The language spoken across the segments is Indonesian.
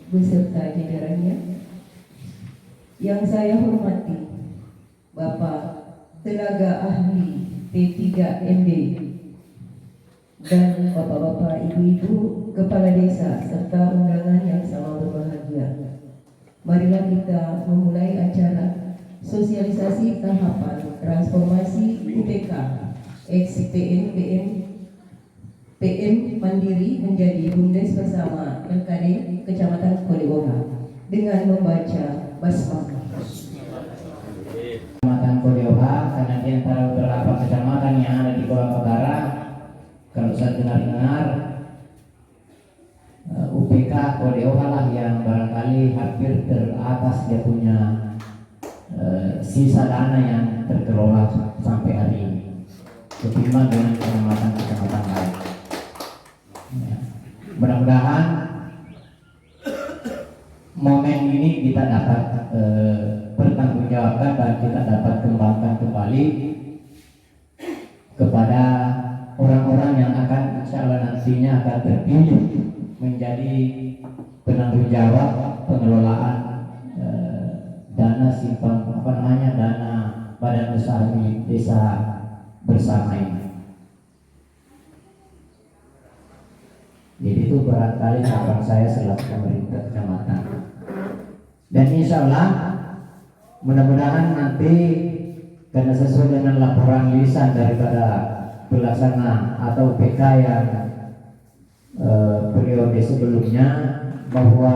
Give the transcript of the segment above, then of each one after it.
beserta jajarannya. Yang saya hormati Bapak Tenaga Ahli P3MD dan Bapak-bapak, Ibu-ibu, Kepala Desa, serta undangan yang sama berbahagia. Marilah kita memulai acara sosialisasi tahapan transformasi UPK PM Mandiri menjadi BUMDes bersama LKD Kecamatan Kodeoha dengan membaca basmalah. Kecamatan Kodeoha, karena di antara beberapa kecamatan yang ada di Goa Utara, kalau saya dengar UPK Kodeoha lah yang barangkali hampir teratas dia punya sisa dana yang terkelola sampai hari ini ketimbang dengan kecamatan lain. Ya. Mudah-mudahan momen ini kita dapat pertanggungjawabkan dan kita dapat kembangkan kembali kepada orang-orang yang akan insya Allah nantinya akan terpilih menjadi penanggung jawab pengelolaan dana simpan dana badan usaha milik desa bersama ini. Jadi itu barangkali harapan saya selaku pemerintah kecamatan. Dan insya Allah mudah-mudahan nanti karena sesuai dengan laporan lisan daripada pelaksana atau PK yang periode sebelumnya, bahwa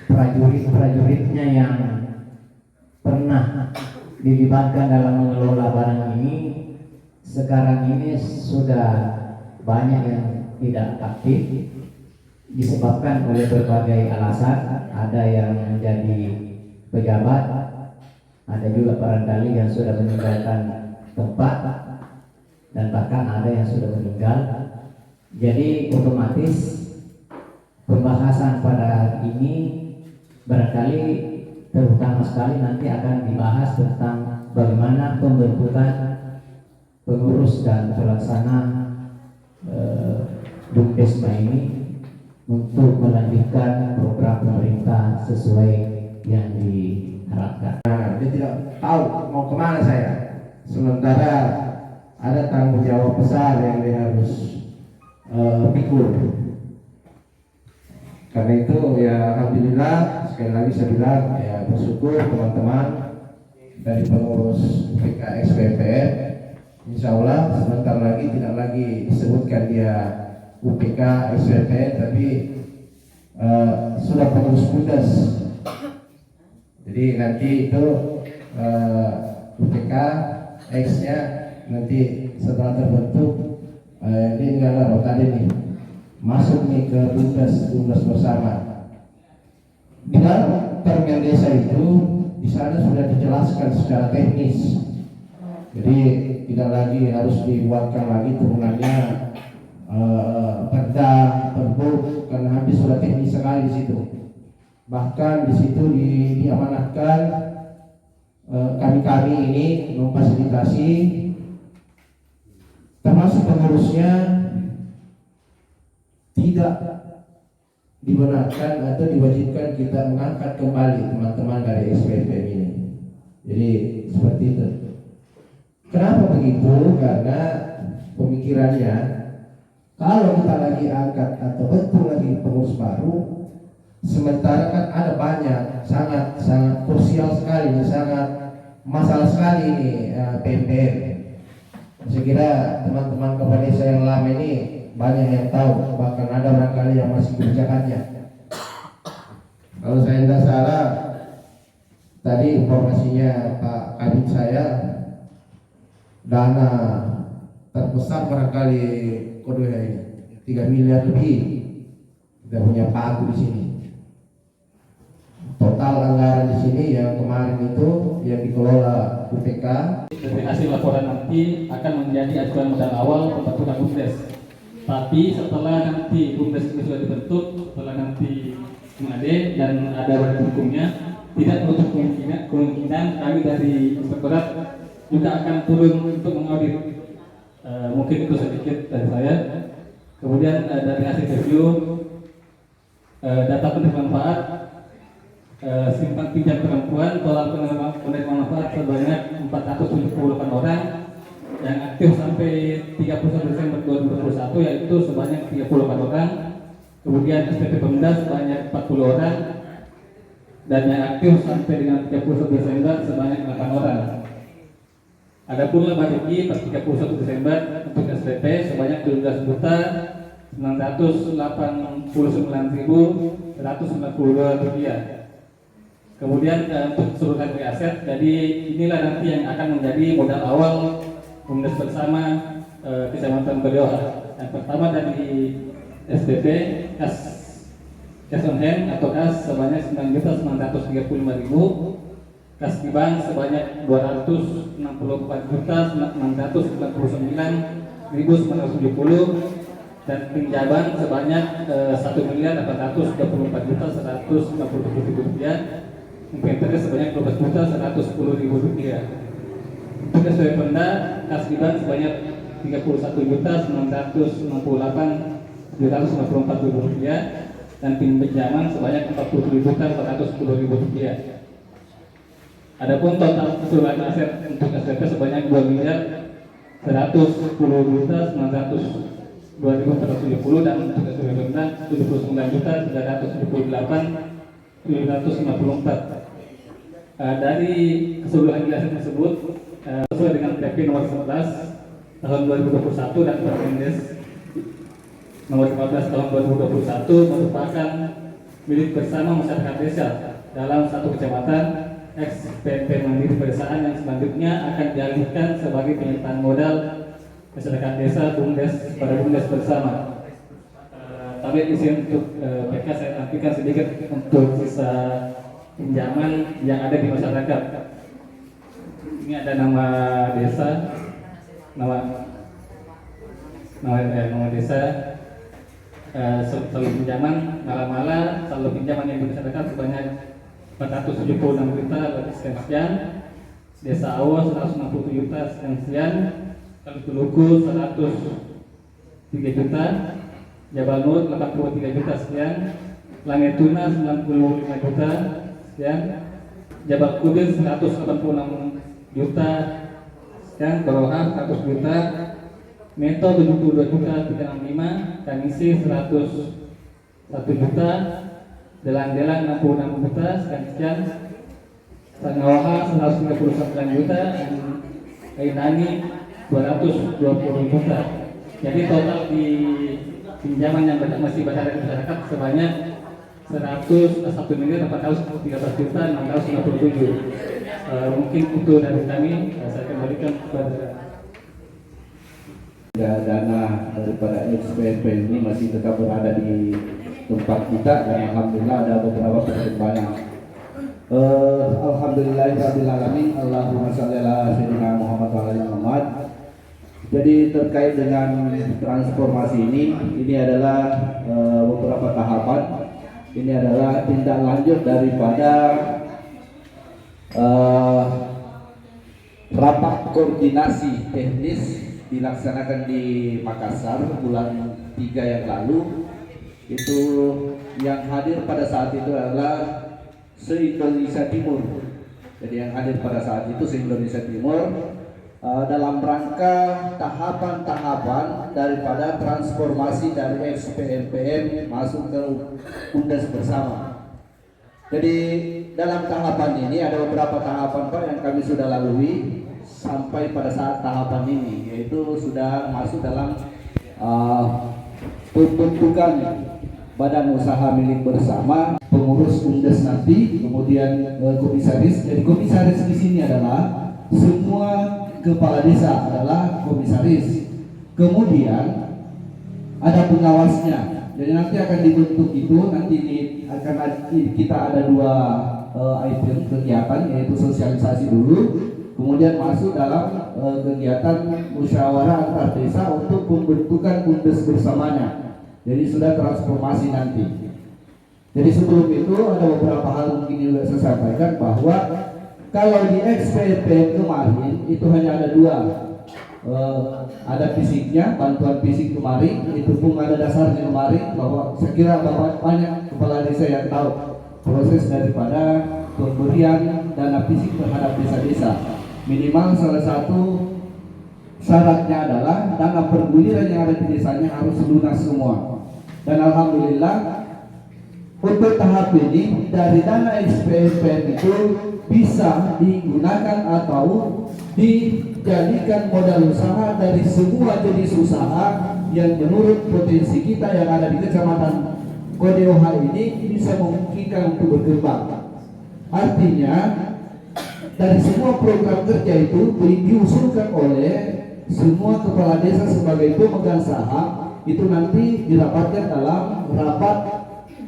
prajurit-prajuritnya yang pernah dilibatkan dalam mengelola barang ini sekarang ini sudah banyak yang tidak aktif disebabkan oleh berbagai alasan. Ada yang menjadi pejabat, ada juga barangkali yang sudah meninggalkan tempat, dan bahkan ada yang sudah meninggal. Jadi otomatis pembahasan pada hari ini barangkali terutama sekali nanti akan dibahas tentang bagaimana pembentukan pengurus dan pelaksana BUMDesma ini untuk melanjutkan program pemerintah sesuai yang diharapkan. Nah, dia tidak tahu mau kemana saya, sementara ada tanggung jawab besar yang dia harus pikul. Karena itu ya alhamdulillah, sekali lagi saya bilang ya bersyukur teman-teman dari pengurus PKX BPN, insya Allah sebentar lagi tidak lagi disebutkan dia UPK SBPN, tapi sudah pengurus BUMDes. Jadi nanti itu UPK X-nya nanti setelah terbentuk ini adalah rotade nih, masuk nih ke BUMDes bersama. Di dalam permen desa itu di sana sudah dijelaskan secara teknis. Jadi tidak lagi harus dibuatkan lagi turunannya perda, perbuk, karena habis sudah teknis sekali di situ. Bahkan di situ diamanatkan kami ini memfasilitasi termasuk pengurusnya tidak dibenarkan atau diwajibkan kita mengangkat kembali teman-teman dari SPPM ini. Jadi seperti itu. Kenapa begitu? Karena pemikirannya kalau kita lagi angkat atau bentuk lagi pengurus baru, sementara kan ada banyak sangat krusial sekali, sangat masalah sekali ini PMPM. Saya kira teman-teman kepala desa yang lama ini banyak yang tahu, bahkan ada barangkali yang masih kebijakannya. Kalau saya tidak salah, tadi informasinya Pak Kabit saya, dana terbesar barangkali Kodeoha ini 3 miliar lebih kita punya pagu di sini. Total anggaran di sini yang kemarin itu yang dikelola UPK. Dari hasil laporan nanti akan menjadi ajuan modal awal pembentukan BUMDes. Tapi setelah nanti BUMDes itu sudah dibentuk, setelah nanti mengade dan ada badan hukumnya, tidak menutup kemungkinan kami dari Inspektorat juga akan turun untuk mengaudit. Mungkin itu sedikit dari saya. Kemudian dari hasil review data penerima manfaat, simpan pinjam perempuan, total penerima manfaat sebanyak 478 orang, yang aktif sampai 31 Desember 2021 yaitu sebanyak 38 orang, kemudian SPP Pemda sebanyak 40 orang, dan yang aktif sampai dengan 31 Desember sebanyak 8 orang. Adapun laba rugi per 31 Desember untuk SPP sebanyak 17.989.192 rupiah. Kemudian untuk keseluruhan aset, jadi inilah nanti yang akan menjadi modal awal BUMDes bersama Kecamatan Baleoha. Yang pertama dari SPP cash on hand atau kas sebanyak 9.935.000, kas di bank sebanyak 264.699.970, dan pinjaman sebanyak 1.824.150.000 rupiah, inventaris sebanyak 12.110.000 rupiah. Untuk SPP Pemda, kas di bank sebanyak 31.968.754.000 rupiah, dan pinjaman sebanyak 47.410.000 rupiah. Adapun total keseluruhan aset untuk SPP sebanyak 2.110.902.470, dan untuk SPP Pemda 79.378.754. Dari keseluruhan aset tersebut sesuai dengan PP nomor 11 tahun 2021 dan Permendes nomor 15 tahun 2021 merupakan milik bersama masyarakat desa dalam satu kecamatan ex-PMP Mandiri Pedesaan, yang selanjutnya akan dialihkan sebagai penyertaan modal masyarakat desa BUMDes pada BUMDes bersama. Tapi izin untuk PK saya tampilkan sedikit untuk sisa pinjaman yang ada di masyarakat. Ini ada nama desa, nama desa, saldo pinjaman Mala-Mala, saldo pinjaman yang di masyarakat sebanyak 476 juta sekian, Desa Awo 160 juta sekian, Tuluku 103 juta, Jabal Nur 83 juta sekian, Langit Tuna 95 juta sekian, Jabal Kudus 186 juta sekian, Boroha 100 juta, Meto 72 juta 365, Kanisi 101 juta, Delang-delang 66 juta sekian, Sangawaha 199 juta, dan Kainani 220 juta. Jadi total di pinjaman yang masih berada di masyarakat sebanyak 101.413.697. Mungkin itu dari kami. Saya kembalikan kepada dana daripada SPP ini masih tetap berada di tempat kita, dan alhamdulillah ada beberapa perkembangan. Alhamdulillahirrahmanirrahim. Allahumma shalli ala sayyidina Muhammad wa ala ali Muhammad. Jadi terkait dengan transformasi ini adalah beberapa tahapan. Ini adalah tindak lanjut daripada rapat koordinasi teknis dilaksanakan di Makassar bulan 3 yang lalu. Itu yang hadir pada saat itu adalah se-Indonesia Timur. Jadi yang hadir pada saat itu se-Indonesia Timur dalam rangka tahapan-tahapan daripada transformasi dari SPMPM masuk ke BUMDes bersama. Jadi dalam tahapan ini ada beberapa tahapan Pak yang kami sudah lalui sampai pada saat tahapan ini, yaitu sudah masuk dalam pembentukan badan usaha milik bersama, pengurus BUMDes nanti, kemudian komisaris. Jadi komisaris di sini adalah semua kepala desa adalah komisaris. Kemudian ada pengawasnya. Jadi nanti akan dibentuk itu, nanti kita ada 2 item kegiatan, yaitu sosialisasi dulu, kemudian masuk dalam kegiatan musyawarah antar desa untuk pembentukan BUMDes bersamanya. Jadi sudah transformasi nanti. Jadi sebelum itu ada beberapa hal mungkin juga saya sampaikan, bahwa kalau di XPP kemarin itu hanya ada 2 ada fisiknya, bantuan fisik kemarin, itu pun ada dasarnya kemarin bahwa saya kira Bapak banyak kepala desa yang tahu proses daripada pemberian dana fisik terhadap desa-desa. Minimal salah satu syaratnya adalah dana perguliran yang ada di desanya harus lunas semua. Dan alhamdulillah untuk tahap ini dari dana SPMPN itu bisa digunakan atau dijadikan modal usaha dari semua jenis usaha yang menurut potensi kita yang ada di Kecamatan Kodeoha ini bisa memungkinkan untuk berkembang. Artinya dari semua program kerja itu diusulkan oleh semua kepala desa sebagai pemegang saham itu nanti dirapatkan dalam rapat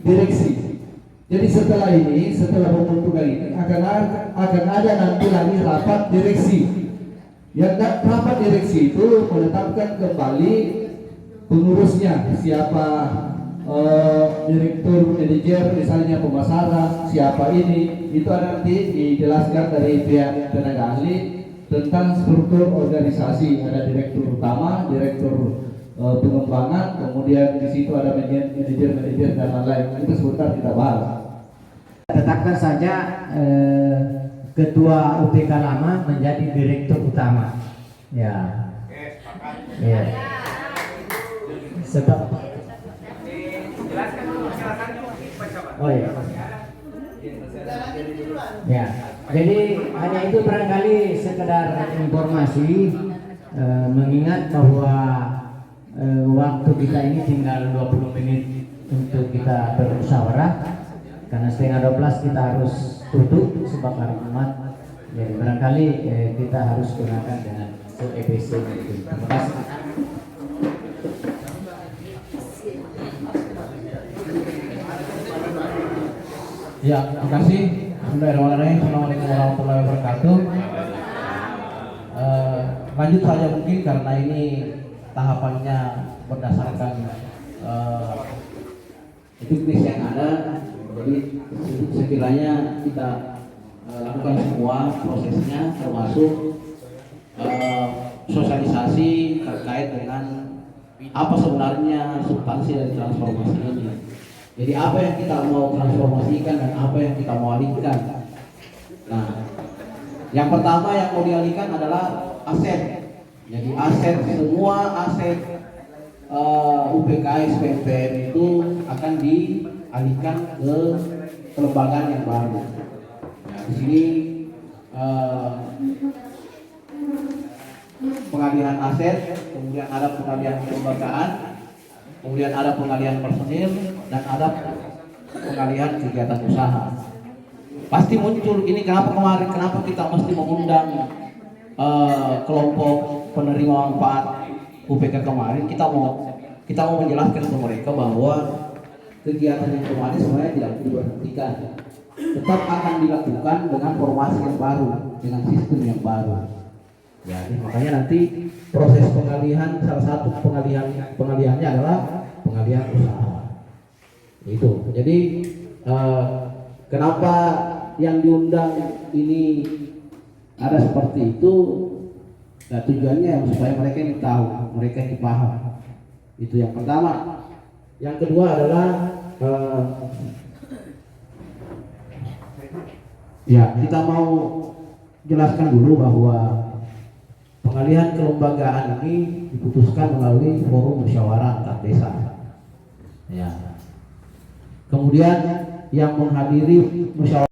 direksi. Jadi setelah ini, setelah pembentukan ini akan ada nanti lagi rapat direksi. Yang rapat direksi itu menetapkan kembali pengurusnya, siapa direktur, manajer, misalnya pemasaran, siapa ini, itu nanti dijelaskan dari pihak tenaga ahli tentang struktur organisasi. Ada direktur utama, direktur pengembangan, kemudian di situ ada manajer dan lain-lain. Itu sebentar kita bahas. Tetapkan saja ketua UPK lama menjadi direktur utama. Ya. Ya. Sebab oh ya. Ya. Jadi hanya itu barangkali sekedar informasi, mengingat bahwa waktu kita ini tinggal 20 menit untuk kita bermusyawarah. Karena setengah 12 kita harus tutup sebab hari Jumat. Jadi barangkali kita harus gunakan dengan EBC. Terima kasih. Ya, terima kasih. Bismillahirrahmanirrahim. Assalamualaikum warahmatullahi wabarakatuh. Lanjut saja mungkin karena ini tahapannya berdasarkan juknis yang ada. Jadi sekiranya kita lakukan semua prosesnya termasuk sosialisasi terkait dengan apa sebenarnya substansi dari transformasi ini. Jadi apa yang kita mau transformasikan dan apa yang kita mau alihkan. Nah, yang pertama yang mau dialihkan adalah aset. Jadi aset, semua aset UPK SPMPN itu akan dialihkan ke kelembagaan yang baru. Nah, di sini pengalihan aset, kemudian ada pengalihan kelembagaan, kemudian ada pengalihan personil, dan ada pengalihan kegiatan usaha. Pasti muncul ini kenapa kita mesti mengundang kelompok penerima manfaat UPK kemarin. Kita mau menjelaskan ke mereka bahwa kegiatan yang kemarin sebenarnya tidak diberhentikan, tetap akan dilakukan dengan formasi yang baru, dengan sistem yang baru. Jadi makanya nanti proses pengalihan, salah satu pengalihannya adalah pengalihan usaha. Itu. Jadi kenapa yang diundang ini ada seperti itu? Nah, tujuannya supaya mereka ini tahu, mereka ini paham. Itu yang pertama. Yang kedua adalah ya kita mau jelaskan dulu bahwa pengalihan kelembagaan ini diputuskan melalui forum musyawarah antar desa. Ya. Kemudian yang menghadiri musyawarah